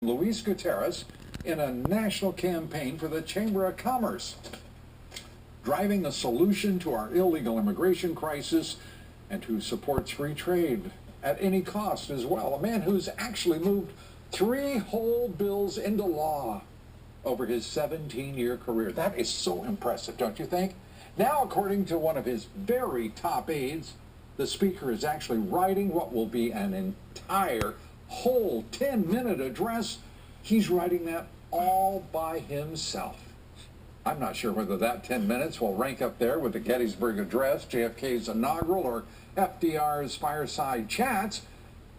Luis Gutierrez in a national campaign for the Chamber of Commerce, driving a solution to our illegal immigration crisis and who supports free trade at any cost as well. A man who's actually moved 3 whole bills into law over his 17-year career. That is so impressive, don't you think? Now, according to one of his very top aides, the speaker is actually writing what will be an entire whole 10-minute address. He's writing that all by himself. I'm not sure whether that 10 minutes will rank up there with the Gettysburg Address, JFK's inaugural, or FDR's fireside chats.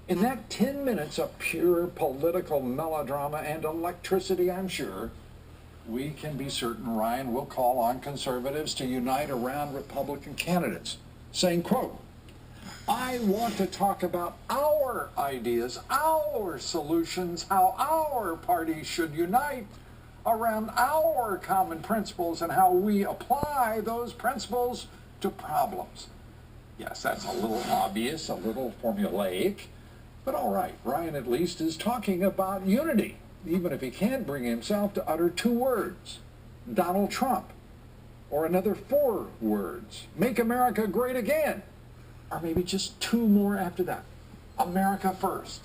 In that 10 minutes of pure political melodrama and electricity, I'm sure, we can be certain Ryan will call on conservatives to unite around Republican candidates, saying, quote, "I want to talk about our ideas, our solutions, how our party should unite around our common principles and how we apply those principles to problems." Yes, that's a little obvious, a little formulaic, but all right, Ryan at least is talking about unity, even if he can't bring himself to utter 2 words, Donald Trump, or another 4 words, make America great again, or maybe just 2 more after that, America first.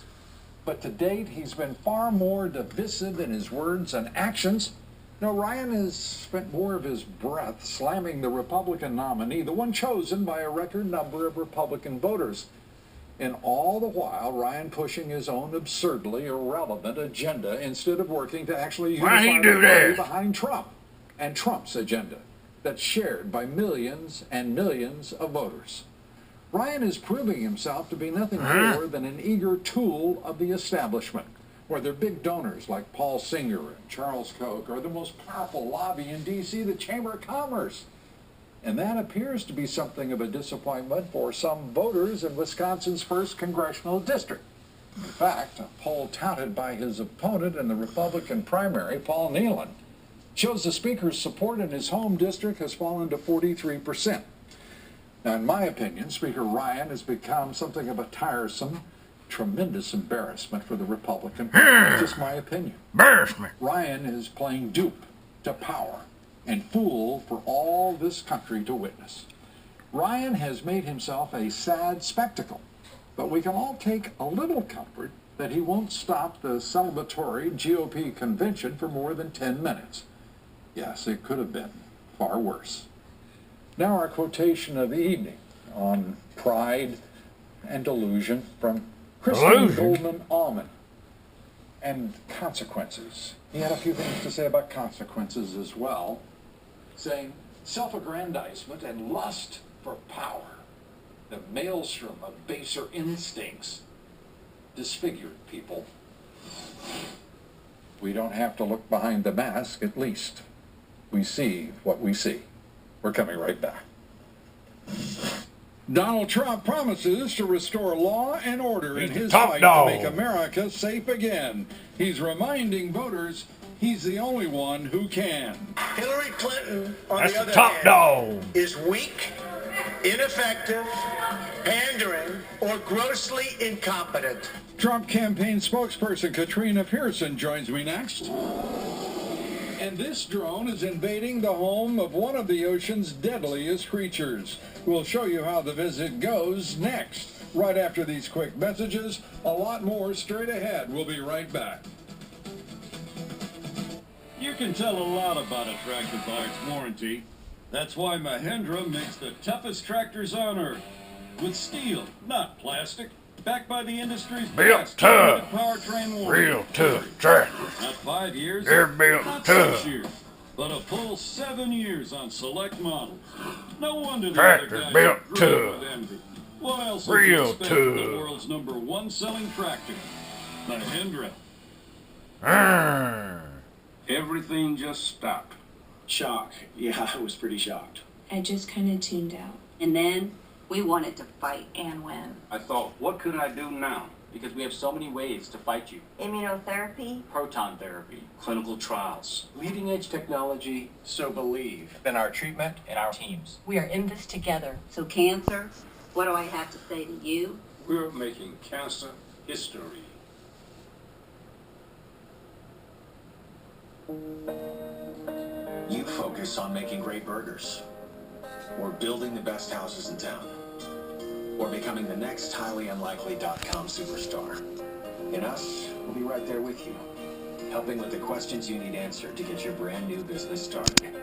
But to date, he's been far more divisive in his words and actions. Now, Ryan has spent more of his breath slamming the Republican nominee, the one chosen by a record number of Republican voters. And all the while, Ryan pushing his own absurdly irrelevant agenda instead of working to actually unify the party behind Trump and Trump's agenda that's shared by millions and millions of voters. Ryan is proving himself to be nothing more than an eager tool of the establishment, whether big donors like Paul Singer and Charles Koch or the most powerful lobby in D.C., the Chamber of Commerce. And that appears to be something of a disappointment for some voters in Wisconsin's 1st Congressional District. In fact, a poll touted by his opponent in the Republican primary, Paul Nealon, shows the Speaker's support in his home district has fallen to 43%. Now, in my opinion, Speaker Ryan has become something of a tiresome, tremendous embarrassment for the Republican Party. That's just my opinion. Embarrassment. Ryan is playing dupe to power and fool for all this country to witness. Ryan has made himself a sad spectacle, but we can all take a little comfort that he won't stop the celebratory GOP convention for more than 10 minutes. Yes, it could have been far worse. Now our quotation of the evening on pride and delusion from Christine Goldman Allman and consequences. He had a few things to say about consequences as well, saying self-aggrandizement and lust for power, the maelstrom of baser instincts, disfigured people. We don't have to look behind the mask, at least. We see what we see. We're coming right back. Donald Trump promises to restore law and order in his fight to make America safe again. He's reminding voters he's the only one who can. Hillary Clinton, on the other hand, is weak, ineffective, pandering, or grossly incompetent. Trump campaign spokesperson Katrina Pearson joins me next. And this drone is invading the home of one of the ocean's deadliest creatures. We'll show you how the visit goes next. Right after these quick messages, a lot more straight ahead. We'll be right back. You can tell a lot about a tractor by its warranty. That's why Mahindra makes the toughest tractors on earth. With steel, not plastic. Backed by the industry's best powertrain warranty. Real tough tractor. Not 5 years, They're built not tough. 6 years, but a full 7 years on select models. No wonder the Tractor other guys built grew tough. with envy. What else Real would you expect from the tough. world's #1 selling tractor? Mahindra. Everything just stopped. Shock. Yeah, I was pretty shocked. I just kind of tuned out. And then we wanted to fight and win. I thought, what could I do now? Because we have so many ways to fight you. Immunotherapy? Proton therapy, clinical trials, leading edge technology. So believe. In our treatment and our teams. We are in this together. So cancer, what do I have to say to you? We're making cancer history. You focus on making great burgers, or building the best houses in town, or becoming the next highly unlikely.com superstar. And us, we'll be right there with you, helping with the questions you need answered to get your brand new business started.